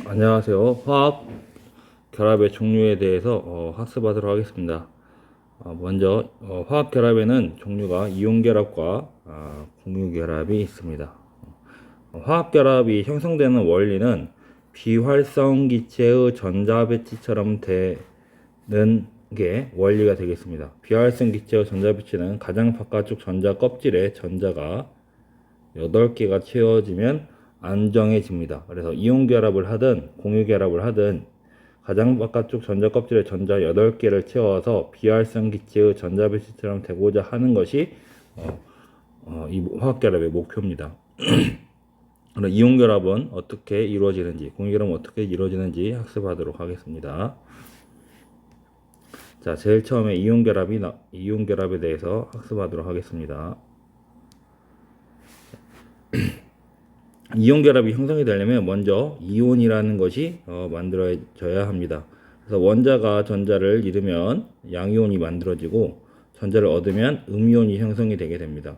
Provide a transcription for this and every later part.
안녕하세요. 화학 결합의 종류에 대해서 학습하도록 하겠습니다. 먼저 화학 결합에는 종류가 이온 결합과 공유 결합이 있습니다. 화학 결합이 형성되는 원리는 비활성 기체의 전자 배치처럼 되는 게 원리가 되겠습니다. 비활성 기체의 전자 배치는 가장 바깥쪽 전자 껍질에 전자가 8개가 채워지면 안정해집니다. 그래서 이온 결합을 하든 공유 결합을 하든 가장 바깥쪽 전자 껍질에 전자 8개를 채워서 비활성 기체의 전자 배치처럼 되고자 하는 것이 이 화학 결합의 목표입니다. 그럼 이온 결합은 어떻게 이루어지는지, 공유 결합은 어떻게 이루어지는지 학습하도록 하겠습니다. 자, 제일 처음에 이온 결합에 대해서 학습하도록 하겠습니다. 이온 결합이 형성이 되려면 먼저 이온이라는 것이 만들어져야 합니다. 그래서 원자가 전자를 잃으면 양이온이 만들어지고 전자를 얻으면 음이온이 형성이 되게 됩니다.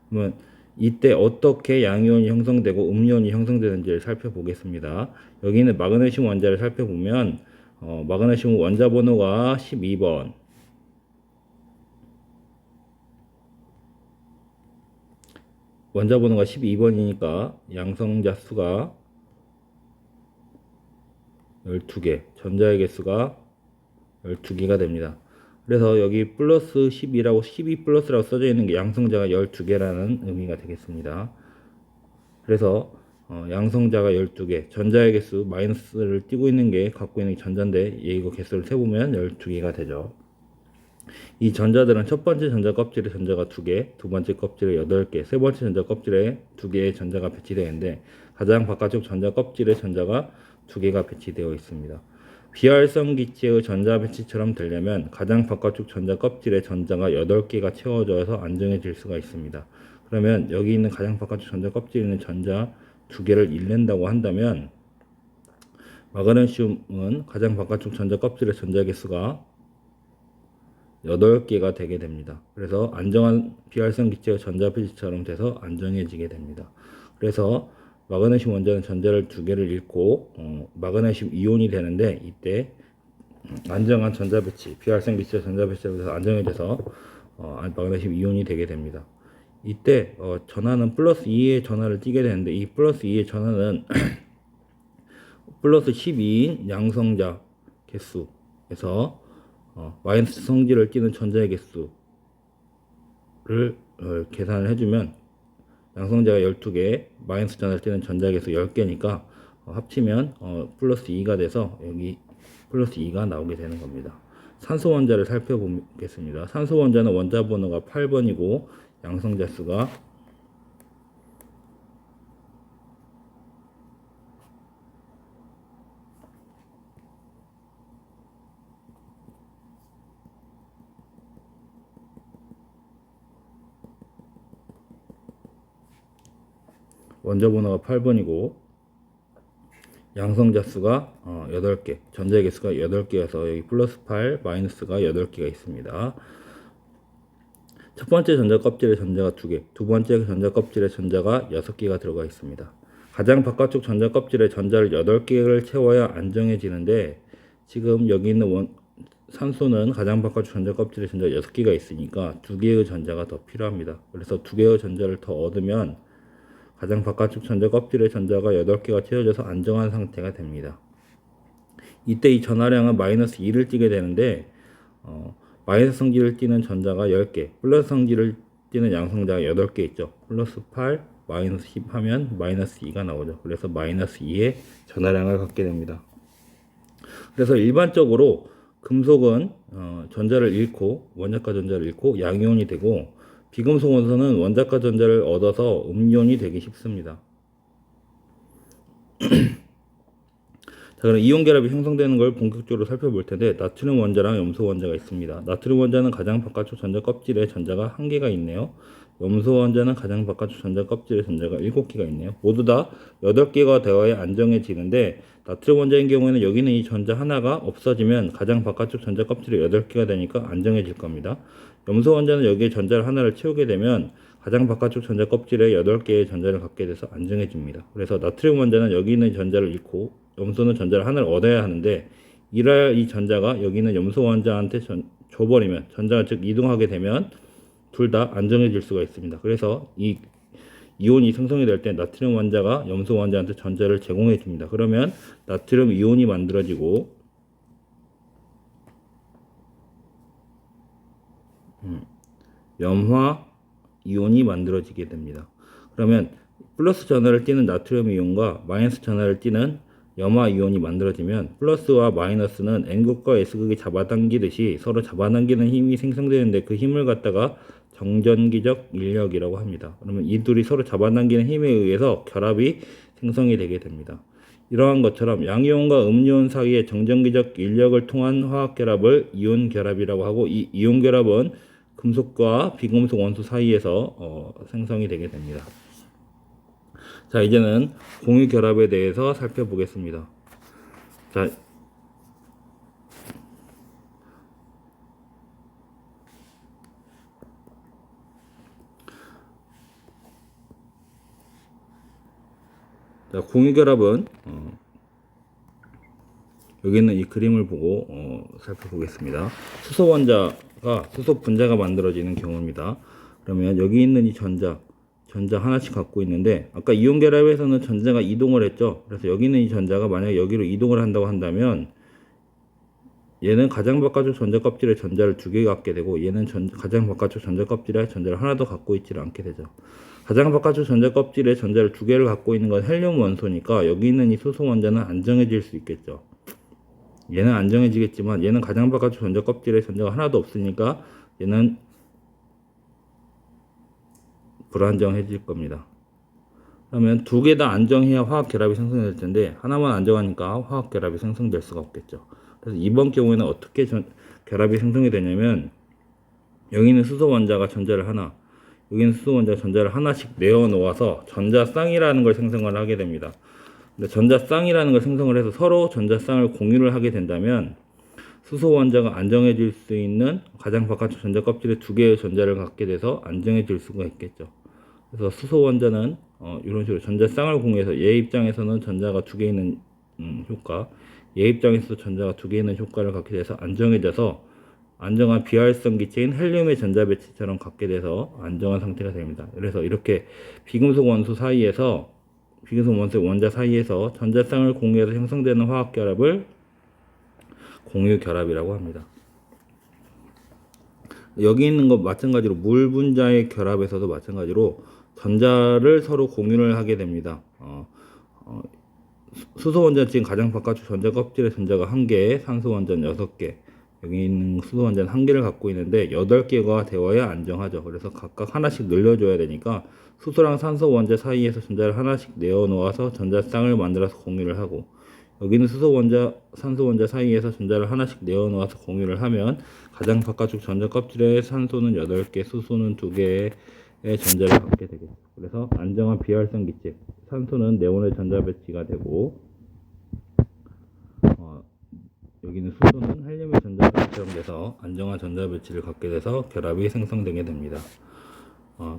그러면 이때 어떻게 양이온이 형성되고 음이온이 형성되는지를 살펴보겠습니다. 여기 있는 마그네슘 원자를 살펴보면 마그네슘 원자 번호가 12번, 원자 번호가 12번이니까 양성자 수가 12개, 전자의 개수가 12개가 됩니다. 그래서 여기 플러스 12라고 12 플러스라고 써져 있는 게 양성자가 12개라는 의미가 되겠습니다. 그래서 양성자가 12개, 전자의 개수 마이너스를 띄고 있는 게 갖고 있는 전자인데 이거 개수를 세보면 12개가 되죠. 이 전자들은 첫 번째 전자 껍질에 전자가 2개, 두 번째 껍질에 8개, 세 번째 전자 껍질에 2개의 전자가 배치되어 있는데 가장 바깥쪽 전자 껍질에 전자가 2개가 배치되어 있습니다. 비활성 기체의 전자 배치처럼 되려면 가장 바깥쪽 전자 껍질에 전자가 8개가 채워져서 안정해질 수가 있습니다. 그러면 여기 있는 가장 바깥쪽 전자 껍질에 있는 전자 2개를 잃는다고 한다면 마그네슘은 가장 바깥쪽 전자 껍질의 전자 개수가 8개가 되게 됩니다. 그래서 안정한 비활성 기체의 전자 배치처럼 돼서 안정해지게 됩니다. 그래서 마그네슘 원자는 전자를 2개를 잃고 마그네슘 이온이 되는데 이때 안정한 전자 배치, 비활성 기체 전자 배치로 해서 안정해져서 마그네슘 이온이 되게 됩니다. 이때 전하는 플러스 2의 전하를 띠게 되는데 이 플러스 2의 전하는 플러스 12인 양성자 개수에서 마이너스 성질을 띠는 전자의 개수를 계산을 해주면 양성자가 12개, 마이너스 전자를 띠는 전자의 개수 10개니까 합치면 플러스 2가 돼서 여기 플러스 2가 나오게 되는 겁니다. 산소 원자를 살펴보겠습니다. 산소 원자는 원자 번호가 8번이고 양성자 수가 원자 번호가 8번이고 양성자 수가 8개, 전자의 개수가 8개여서 여기 플러스 8, 마이너스가 8개가 있습니다. 첫 번째 전자 껍질에 전자가 2개, 두 번째 전자 껍질에 전자가 6개가 들어가 있습니다. 가장 바깥쪽 전자 껍질에 전자를 8개를 채워야 안정해지는데 지금 여기 있는 산소는 가장 바깥쪽 전자 껍질에 전자가 6개가 있으니까 2개의 전자가 더 필요합니다. 그래서 2개의 전자를 더 얻으면 가장 바깥쪽 전자 껍질에 전자가 8개가 채워져서 안정한 상태가 됩니다. 이때 이 전하량은 마이너스 2를 띠게 되는데 마이너스 성질을 띠는 전자가 10개, 플러스 성질을 띠는 양성자가 8개 있죠. 플러스 8, 마이너스 10 하면 마이너스 2가 나오죠. 그래서 마이너스 2의 전하량을 갖게 됩니다. 그래서 일반적으로 금속은 전자를 잃고 원자과 전자를 잃고 양이온이 되고 비금속 원소는 원자과 전자를 얻어서 음이온이 되기 쉽습니다. 자, 그럼 이온 결합이 형성되는 걸 본격적으로 살펴볼 텐데 나트륨 원자랑 염소 원자가 있습니다. 나트륨 원자는 가장 바깥쪽 전자 껍질에 전자가 1개가 있네요. 염소 원자는 가장 바깥쪽 전자 껍질에 전자가 7개가 있네요. 모두 다 8개가 되어야 안정해지는데 나트륨 원자인 경우에는 여기는 이 전자 하나가 없어지면 가장 바깥쪽 전자 껍질에 8개가 되니까 안정해질 겁니다. 염소 원자는 여기에 전자를 하나를 채우게 되면 가장 바깥쪽 전자 껍질에 8개의 전자를 갖게 돼서 안정해집니다. 그래서 나트륨 원자는 여기 있는 전자를 잃고 염소는 전자를 하나를 얻어야 하는데 이럴 이 전자가 여기 있는 염소 원자한테 줘버리면 전자가 즉 이동하게 되면 둘 다 안정해질 수가 있습니다. 그래서 이 이온이 생성이 될 때 나트륨 원자가 염소 원자한테 전자를 제공해 줍니다. 그러면 나트륨 이온이 만들어지고 염화 이온이 만들어지게 됩니다. 그러면 플러스 전하를 띠는 나트륨 이온과 마이너스 전하를 띠는 염화 이온이 만들어지면 플러스와 마이너스는 N극과 S극이 잡아당기듯이 서로 잡아당기는 힘이 생성되는데 그 힘을 갖다가 정전기적 인력이라고 합니다. 그러면 이 둘이 서로 잡아당기는 힘에 의해서 결합이 생성이 되게 됩니다. 이러한 것처럼 양이온과 음이온 사이의 정전기적 인력을 통한 화학 결합을 이온 결합이라고 하고 이 이온 결합은 금속과 비금속 원소 사이에서 생성이 되게 됩니다. 자, 이제는 공유 결합에 대해서 살펴보겠습니다. 자, 공유 결합은 여기 있는 이 그림을 보고 살펴보겠습니다. 수소 원자가 수소 분자가 만들어지는 경우입니다. 그러면 여기 있는 이 전자 하나씩 갖고 있는데 아까 이온 결합에서는 전자가 이동을 했죠. 그래서 여기 있는 이 전자가 만약에 여기로 이동을 한다고 한다면 얘는 가장 바깥쪽 전자 껍질에 전자를 2개 갖게 되고 얘는 가장 바깥쪽 전자 껍질에 전자를 하나도 갖고 있지 않게 되죠. 가장 바깥쪽 전자 껍질에 전자를 2개를 갖고 있는 건 헬륨 원소니까 여기 있는 이 수소 원자는 안정해질 수 있겠죠. 얘는 안정해지겠지만 얘는 가장 바깥쪽 전자 껍질에 전자가 하나도 없으니까 얘는 불안정해질 겁니다. 그러면 2개 다 안정해야 화학 결합이 생성될 텐데 하나만 안정하니까 화학 결합이 생성될 수가 없겠죠. 그래서 이번 경우에는 어떻게 결합이 생성이 되냐면 여기 있는 수소 원자가 전자를 하나, 여기 있는 수소 원자가 전자를 하나씩 내어 놓아서 전자쌍이라는 걸 생성을 하게 됩니다. 근데 전자쌍이라는 걸 생성을 해서 서로 전자쌍을 공유를 하게 된다면 수소 원자가 안정해질 수 있는 가장 바깥쪽 전자 껍질에 2개의 전자를 갖게 돼서 안정해질 수가 있겠죠. 그래서 수소 원자는 이런 식으로 전자쌍을 공유해서 얘 입장에서는 전자가 2개 있는 효과, 얘 입장에서도 전자가 2개 있는 효과를 갖게 돼서 안정해져서 안정한 비활성 기체인 헬륨의 전자 배치처럼 갖게 돼서 안정한 상태가 됩니다. 그래서 이렇게 비금속 원소 사이에서 비금속 원소 원자 사이에서 전자쌍을 공유해서 형성되는 화학 결합을 공유 결합이라고 합니다. 여기 있는 것 마찬가지로 물 분자의 결합에서도 마찬가지로 전자를 서로 공유를 하게 됩니다. 수소 원자 지금 가장 바깥쪽 전자 껍질에 전자가 1개, 산소 원자는 6개, 여기 있는 수소 원자는 1개를 갖고 있는데 8개가 되어야 안정하죠. 그래서 각각 하나씩 늘려줘야 되니까 수소랑 산소 원자 사이에서 전자를 하나씩 내어 놓아서 전자쌍을 만들어서 공유를 하고 여기는 수소 원자, 산소 원자 사이에서 전자를 하나씩 내어 놓아서 공유를 하면 가장 바깥쪽 전자 껍질에 산소는 8개, 수소는 2개의 전자를 갖게 되겠죠. 그래서 안정한 비활성 기체, 산소는 네온의 전자 배치가 되고 여기는 수소는 헬륨의 전자 배치처럼 돼서 안정한 전자 배치를 갖게 돼서 결합이 생성되게 됩니다.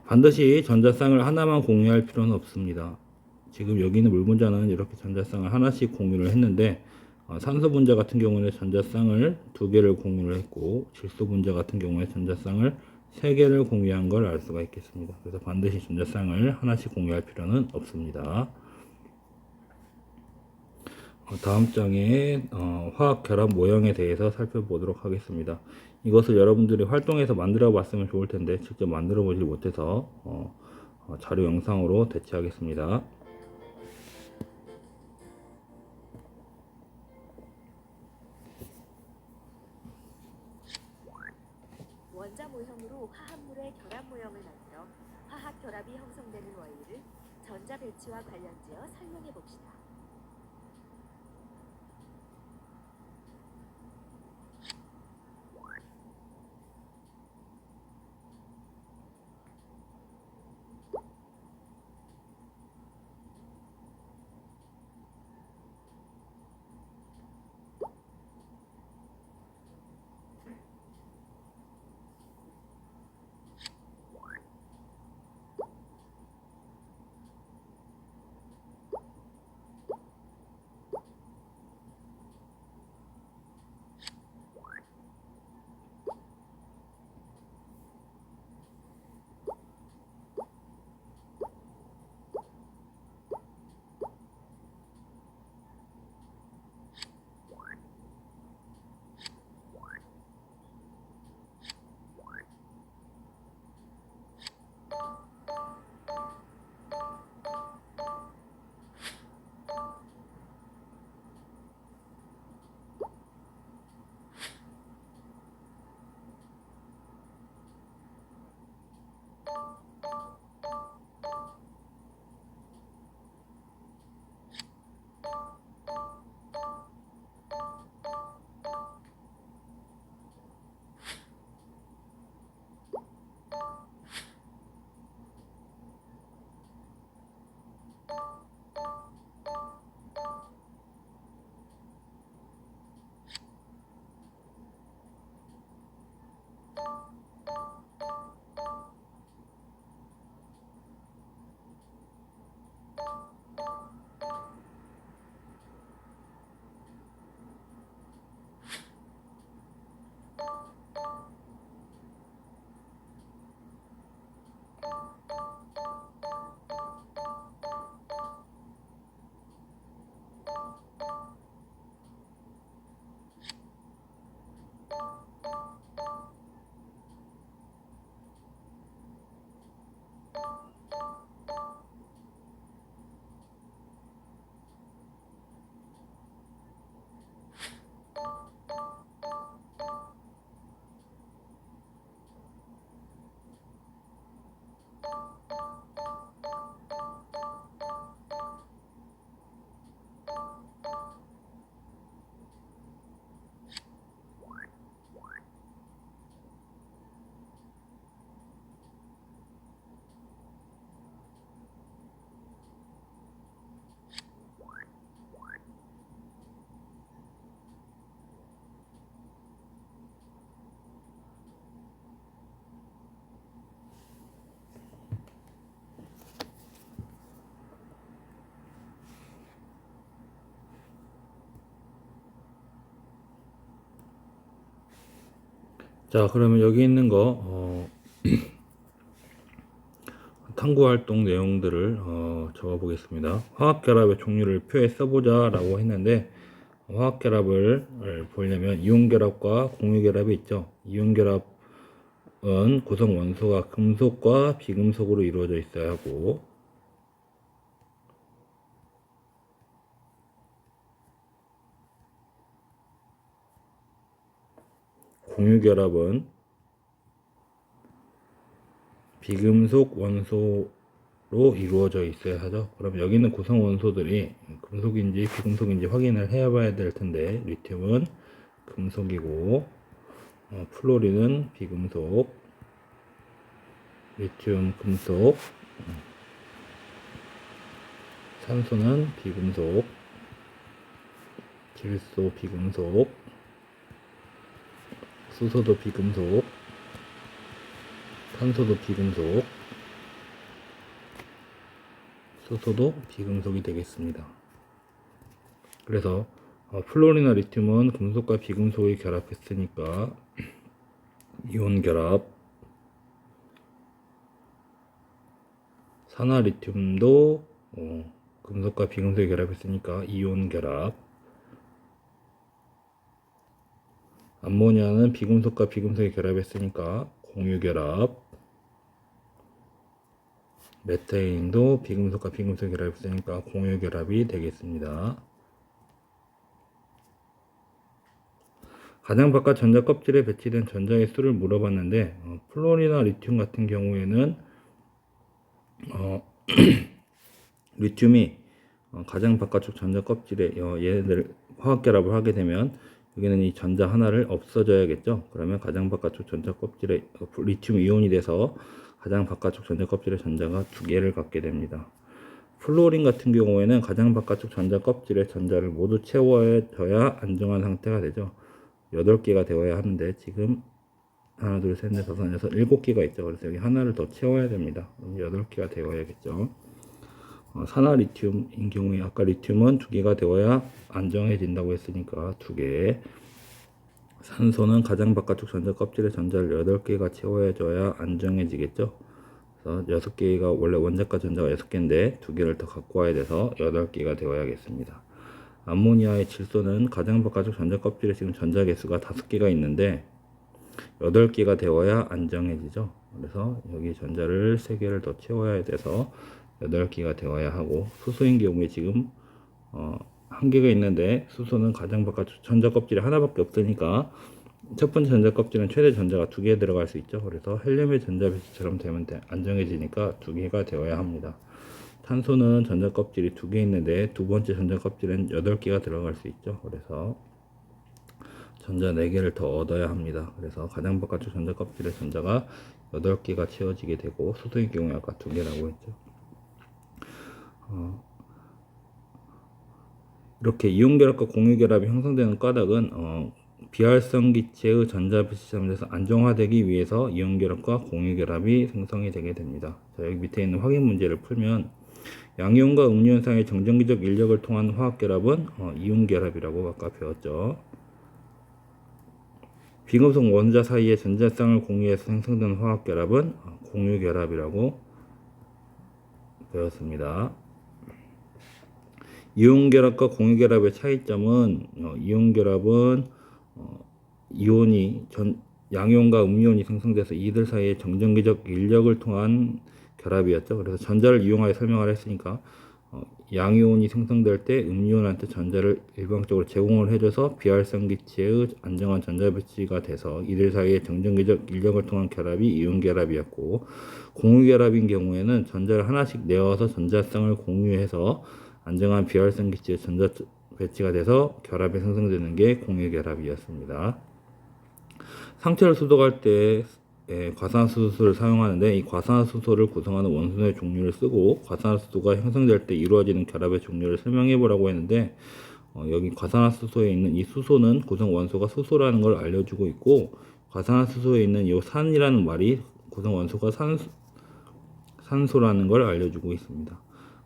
반드시 전자쌍을 하나만 공유할 필요는 없습니다. 지금 여기 있는 물 분자는 이렇게 전자쌍을 하나씩 공유를 했는데 산소 분자 같은 경우는 전자쌍을 2개를 공유를 했고 질소 분자 같은 경우에 전자쌍을 3개를 공유한 걸 알 수가 있겠습니다. 그래서 반드시 전자쌍을 하나씩 공유할 필요는 없습니다. 다음 장에 화학 결합 모형에 대해서 살펴보도록 하겠습니다. 이것을 여러분들이 활동해서 만들어 봤으면 좋을 텐데 직접 만들어 보지 못해서 자료 영상으로 대체하겠습니다. 원자 모형으로 화합물의 결합 모형을 만들어 화학 결합이 형성되는 원리를 전자 배치와 관련지어 설명해 봅시다. 자, 그러면 여기 있는 거 탐구 활동 내용들을 적어 보겠습니다. 화학 결합의 종류를 표에 써보자라고 했는데 화학 결합을 보려면 이온 결합과 공유 결합이 있죠. 이온 결합은 구성 원소가 금속과 비금속으로 이루어져 있어야 하고 공유 결합은 비금속 원소로 이루어져 있어야 하죠. 그럼 여기 있는 구성 원소들이 금속인지 비금속인지 확인을 해봐야 될 텐데 리튬은 금속이고 플로린은 비금속, 리튬 금속, 산소는 비금속, 질소 비금속, 수소도 비금속, 탄소도 비금속, 수소도 비금속이 되겠습니다. 그래서 플로린이나 리튬은 금속과 비금속이 결합했으니까 이온 결합, 산화리튬도 금속과 비금속이 결합했으니까 이온 결합, 암모니아는 비금속과 비금속이 결합했으니까 공유 결합, 메테인도 비금속과 비금속이 결합했으니까 공유 결합이 되겠습니다. 가장 바깥 전자 껍질에 배치된 전자의 수를 물어봤는데 플로린이나 리튬 같은 경우에는 리튬이 가장 바깥쪽 전자 껍질에 얘네들 화학 결합을 하게 되면 여기는 이 전자 하나를 없어져야겠죠. 그러면 가장 바깥쪽 전자 껍질에 리튬 이온이 돼서 가장 바깥쪽 전자 껍질에 전자가 두 개를 갖게 됩니다. 플로린 같은 경우에는 가장 바깥쪽 전자 껍질에 전자를 모두 채워져야 안정한 상태가 되죠. 8개가 되어야 하는데 지금 하나, 둘, 셋, 넷, 다섯, 여섯, 7개가 있죠. 그래서 여기 하나를 더 채워야 됩니다. 8개가 되어야겠죠. 산화리튬인 경우에 아까 리튬은 2개가 되어야 안정해진다고 했으니까 2개. 산소는 가장 바깥쪽 전자 껍질에 전자를 8개가 채워져야 안정해지겠죠. 그래서 6개가 원래 원자과 전자가 6개인데 2개를 더 갖고 와야 돼서 8개가 되어야겠습니다. 암모니아의 질소는 가장 바깥쪽 전자 껍질에 지금 전자 개수가 5개가 있는데 8개가 되어야 안정해지죠. 그래서 여기 전자를 3개를 더 채워야 돼서 8개가 되어야 하고 수소인 경우에 지금 1개가 있는데 수소는 가장 바깥쪽 전자 껍질이 하나밖에 없으니까 첫 번째 전자 껍질은 최대 전자가 2개 들어갈 수 있죠. 그래서 헬륨의 전자 배치처럼 되면 안정해지니까 2개가 되어야 합니다. 탄소는 전자 껍질이 2개 있는데 두 번째 전자 껍질은 8개가 들어갈 수 있죠. 그래서 전자 4개를 더 얻어야 합니다. 그래서 가장 바깥쪽 전자 껍질의 전자가 8개가 채워지게 되고 수소의 경우에 아까 2개라고 했죠. 이렇게 이온결합과 공유결합이 형성되는 까닭은 비활성 기체의 전자 배치 잘못해서 안정화되기 위해서 이온결합과 공유결합이 생성이 되게 됩니다. 자, 여기 밑에 있는 확인 문제를 풀면 양이온과 음이온 사이의 정전기적 인력을 통한 화학결합은 이온결합이라고 아까 배웠죠. 비금속 원자 사이의 전자쌍을 공유해서 생성된 화학결합은 공유결합이라고 배웠습니다. 이온결합과 공유결합의 차이점은 이온결합은 이온이 양이온과 음이온이 생성돼서 이들 사이의 정전기적 인력을 통한 결합이었죠. 그래서 전자를 이용하여 설명을 했으니까 양이온이 생성될 때 음이온한테 전자를 일방적으로 제공을 해줘서 비활성 기체의 안정한 전자 배치가 돼서 이들 사이의 정전기적 인력을 통한 결합이 이온결합이었고 공유결합인 경우에는 전자를 하나씩 내어서 전자쌍을 공유해서 안정한 비활성 기체의 전자 배치가 돼서 결합이 생성되는 게 공유결합이었습니다. 상체를 수독할 때 과산화수소를 사용하는데 이 과산화수소를 구성하는 원소의 종류를 쓰고 과산화수소가 형성될 때 이루어지는 결합의 종류를 설명해 보라고 했는데 여기 과산화수소에 있는 이 수소는 구성 원소가 수소라는 걸 알려주고 있고 과산화수소에 있는 이 산이라는 말이 구성 원소가 산소라는 걸 알려주고 있습니다.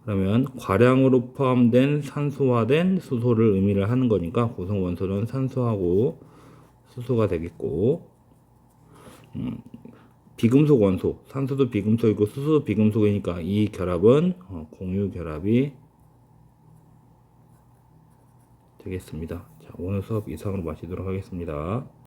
그러면 과량으로 포함된 산소화된 수소를 의미를 하는 거니까 구성 원소는 산소하고 수소가 되겠고 비금속 원소, 산소도 비금속이고 수소도 비금속이니까 이 결합은 공유 결합이 되겠습니다. 자, 오늘 수업 이상으로 마치도록 하겠습니다.